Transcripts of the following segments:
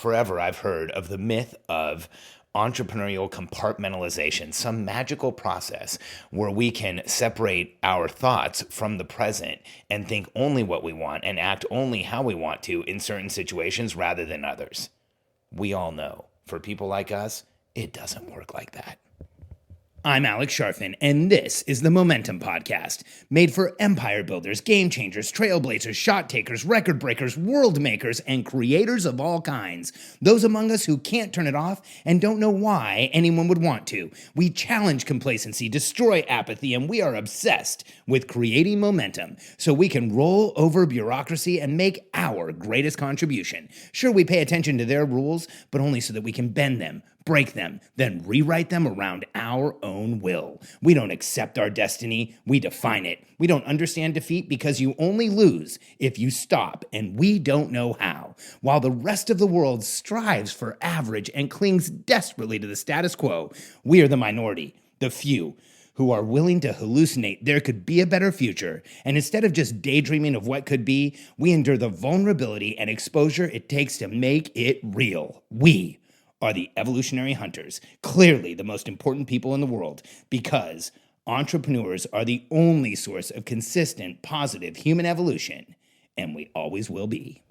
forever I've heard of the myth of entrepreneurial compartmentalization, some magical process where we can separate our thoughts from the present and think only what we want and act only how we want to in certain situations rather than others. We all know, for people like us, it doesn't work like that. I'm Alex Sharfin, and this is the Momentum Podcast, made for empire builders, game changers, trailblazers, shot takers, record breakers, world makers, and creators of all kinds. Those among us who can't turn it off and don't know why anyone would want to. We challenge complacency, destroy apathy, and we are obsessed with creating momentum so we can roll over bureaucracy and make our greatest contribution. Sure, we pay attention to their rules, but only so that we can bend them, break them, then rewrite them around our own will. We don't accept our destiny, we define it. We don't understand defeat because you only lose if you stop, and we don't know how. While the rest of the world strives for average and clings desperately to the status quo, we are the minority, the few, who are willing to hallucinate there could be a better future, and instead of just daydreaming of what could be, we endure the vulnerability and exposure it takes to make it real. We are the evolutionary hunters, clearly the most important people in the world, because entrepreneurs are the only source of consistent, positive human evolution, and we always will be.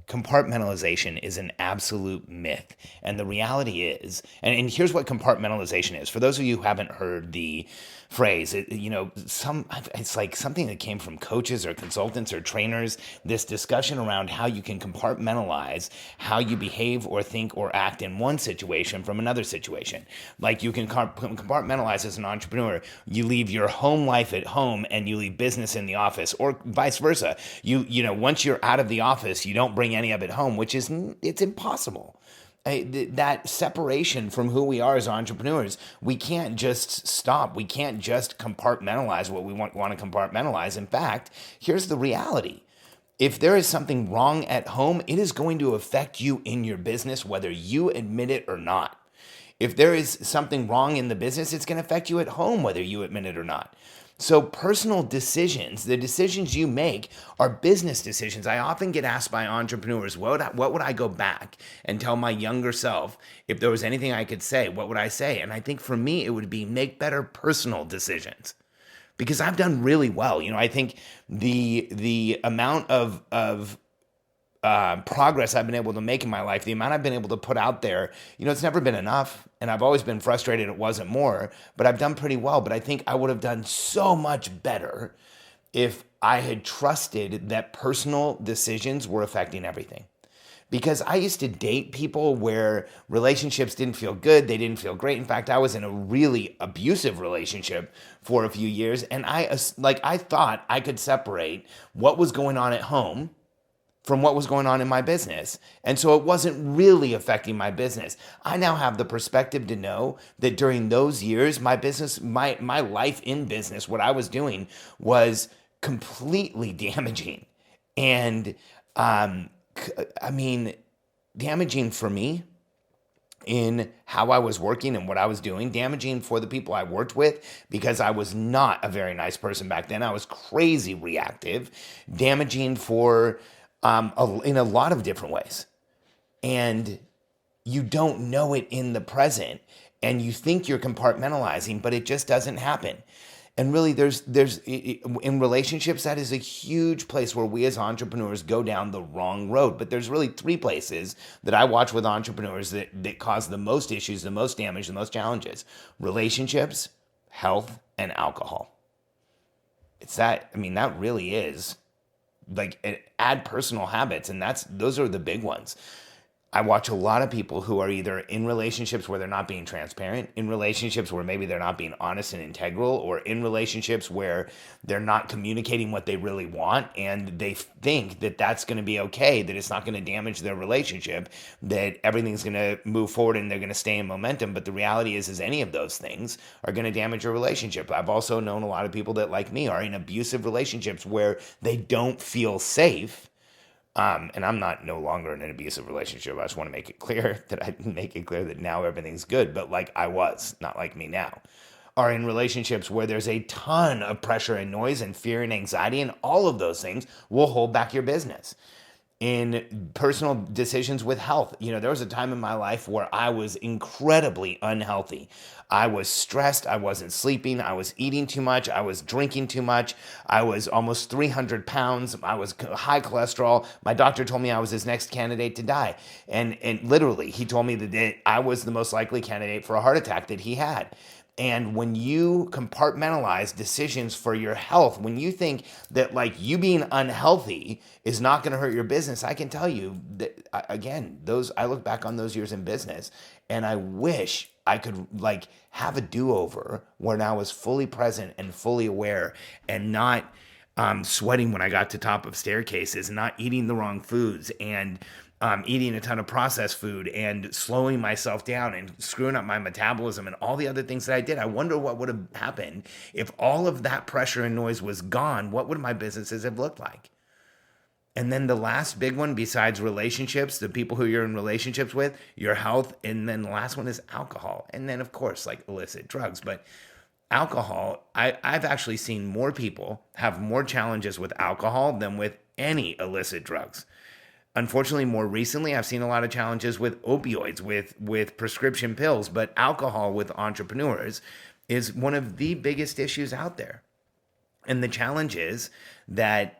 Compartmentalization is an absolute myth. And the reality is, and here's what compartmentalization is. For those of you who haven't heard the phrase, it's like something that came from coaches or consultants or trainers, this discussion around how you can compartmentalize how you behave or think or act in one situation from another situation. Like you can compartmentalize as an entrepreneur. You leave your home life at home and you leave business in the office, or vice versa. Once you're out of the office, you don't bring any of it home, it's impossible. That separation from who we are as entrepreneurs, we can't just stop. We can't just compartmentalize what we want to compartmentalize. In fact, here's the reality. If there is something wrong at home, it is going to affect you in your business, whether you admit it or not. If there is something wrong in the business, it's going to affect you at home, whether you admit it or not. So personal decisions, the decisions you make are business decisions. I often get asked by entrepreneurs, what would I go back and tell my younger self if there was anything I could say? What would I say? And I think for me, it would be make better personal decisions, because I've done really well. I think the amount of progress I've been able to make in my life, the amount I've been able to put out there, it's never been enough. And I've always been frustrated it wasn't more, but I've done pretty well. But I think I would have done so much better if I had trusted that personal decisions were affecting everything. Because I used to date people where relationships didn't feel good, they didn't feel great. In fact, I was in a really abusive relationship for a few years, and I thought I could separate what was going on at home from what was going on in my business. And so it wasn't really affecting my business. I now have the perspective to know that during those years, my business, my life in business, what I was doing was completely damaging. And damaging for me in how I was working and what I was doing, damaging for the people I worked with, because I was not a very nice person back then. I was crazy reactive, damaging for in a lot of different ways. And you don't know it in the present, and you think you're compartmentalizing, but it just doesn't happen. And really, there's in relationships, that is a huge place where we as entrepreneurs go down the wrong road. But there's really three places that I watch with entrepreneurs that cause the most issues, the most damage, the most challenges: relationships, health, and alcohol. That really is add personal habits, and those are the big ones. I watch a lot of people who are either in relationships where they're not being transparent, in relationships where maybe they're not being honest and integral, or in relationships where they're not communicating what they really want, and they think that that's going to be okay, that it's not going to damage their relationship, that everything's going to move forward and they're going to stay in momentum. But the reality is any of those things are going to damage your relationship. I've also known a lot of people that, like me, are in abusive relationships where they don't feel safe. And I'm no longer in an abusive relationship. I just want to make it clear that now everything's good. But I was, not like me now, are in relationships where there's a ton of pressure and noise and fear and anxiety, and all of those things will hold back your business. in personal decisions with health. There was a time in my life where I was incredibly unhealthy. I was stressed. I wasn't sleeping. I was eating too much. I was drinking too much. I was almost 300 pounds. I was high cholesterol. My doctor told me I was his next candidate to die. And literally, he told me that I was the most likely candidate for a heart attack that he had. And when you compartmentalize decisions for your health, when you think that like you being unhealthy is not going to hurt your business, I can tell you that again, I look back on those years in business and I wish I could like have a do-over where I was fully present and fully aware and not sweating when I got to top of staircases, not eating the wrong foods and eating a ton of processed food and slowing myself down and screwing up my metabolism and all the other things that I did. I wonder what would have happened if all of that pressure and noise was gone. What would my businesses have looked like? And then the last big one, besides relationships, the people who you're in relationships with, your health, and then the last one is alcohol. And then, of course, like illicit drugs. But alcohol, I've actually seen more people have more challenges with alcohol than with any illicit drugs. Unfortunately, more recently, I've seen a lot of challenges with opioids, with prescription pills, but alcohol with entrepreneurs is one of the biggest issues out there. And the challenge is that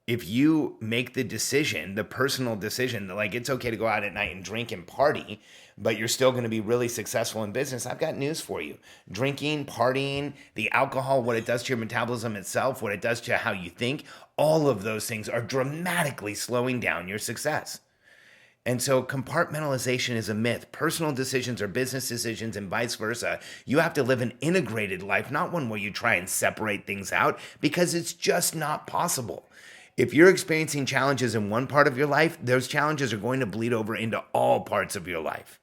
if you make the decision, the personal decision, that like it's okay to go out at night and drink and party, but you're still going to be really successful in business, I've got news for you. Drinking, partying, the alcohol, what it does to your metabolism itself, what it does to how you think, all of those things are dramatically slowing down your success. And so compartmentalization is a myth. Personal decisions are business decisions and vice versa. You have to live an integrated life, not one where you try and separate things out, because it's just not possible. If you're experiencing challenges in one part of your life, those challenges are going to bleed over into all parts of your life.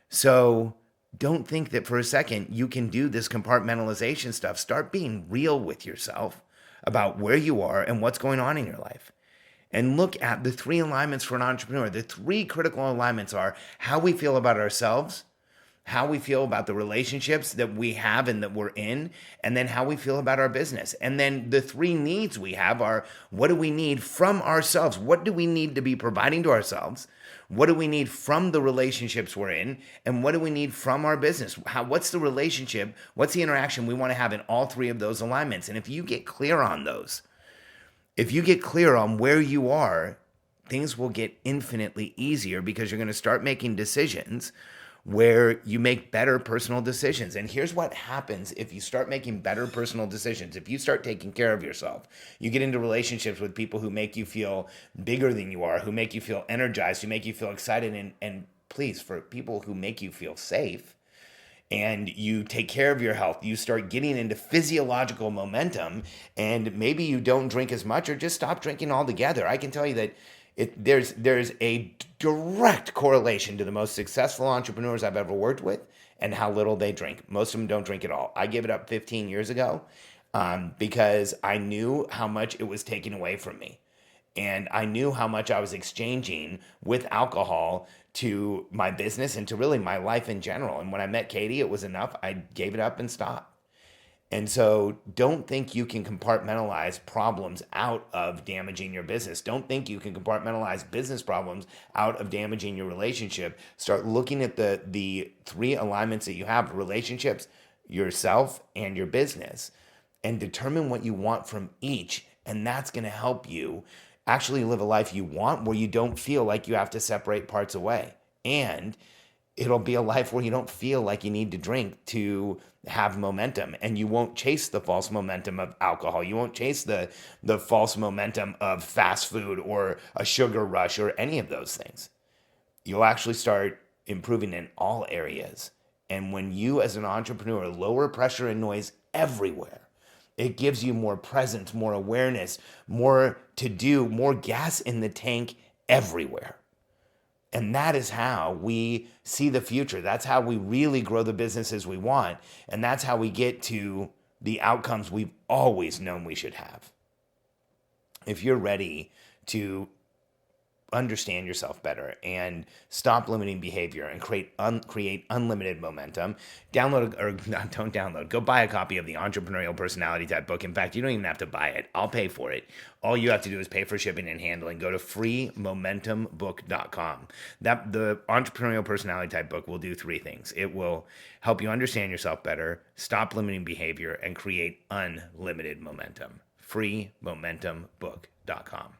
So don't think that for a second you can do this compartmentalization stuff. Start being real with yourself about where you are and what's going on in your life. And look at the 3 alignments for an entrepreneur. The 3 critical alignments are how we feel about ourselves, how we feel about the relationships that we have and that we're in, and then how we feel about our business. And then the 3 needs we have are, what do we need from ourselves? What do we need to be providing to ourselves? What do we need from the relationships we're in? And what do we need from our business? What's the relationship? What's the interaction we want to have in all 3 of those alignments? And if you get clear on those, if you get clear on where you are, things will get infinitely easier because you're going to start making decisions where you make better personal decisions. And here's what happens if you start making better personal decisions. If you start taking care of yourself, you get into relationships with people who make you feel bigger than you are, who make you feel energized, who make you feel excited, and please, for people who make you feel safe, and you take care of your health, you start getting into physiological momentum, and maybe you don't drink as much or just stop drinking altogether. I can tell you that there's a direct correlation to the most successful entrepreneurs I've ever worked with and how little they drink. Most of them don't drink at all. I gave it up 15 years ago because I knew how much it was taken away from me. And I knew how much I was exchanging with alcohol to my business and to really my life in general. And when I met Katie, it was enough. I gave it up and stopped. And so don't think you can compartmentalize problems out of damaging your business. Don't think you can compartmentalize business problems out of damaging your relationship. Start looking at the 3 alignments that you have: relationships, yourself, and your business, and determine what you want from each. And that's going to help you actually live a life you want, where you don't feel like you have to separate parts away. And it'll be a life where you don't feel like you need to drink to have momentum, and you won't chase the false momentum of alcohol. You won't chase the false momentum of fast food or a sugar rush or any of those things. You'll actually start improving in all areas. And when you as an entrepreneur lower pressure and noise everywhere, it gives you more presence, more awareness, more to do, more gas in the tank everywhere. And that is how we see the future. That's how we really grow the businesses we want. And that's how we get to the outcomes we've always known we should have. If you're ready to understand yourself better and stop limiting behavior and create unlimited momentum, download or not, don't download. Go buy a copy of the Entrepreneurial Personality Type book. In fact, you don't even have to buy it. I'll pay for it. All you have to do is pay for shipping and handling. Go to freemomentumbook.com. That the Entrepreneurial Personality Type book will do three things. It will help you understand yourself better, stop limiting behavior, and create unlimited momentum. freemomentumbook.com.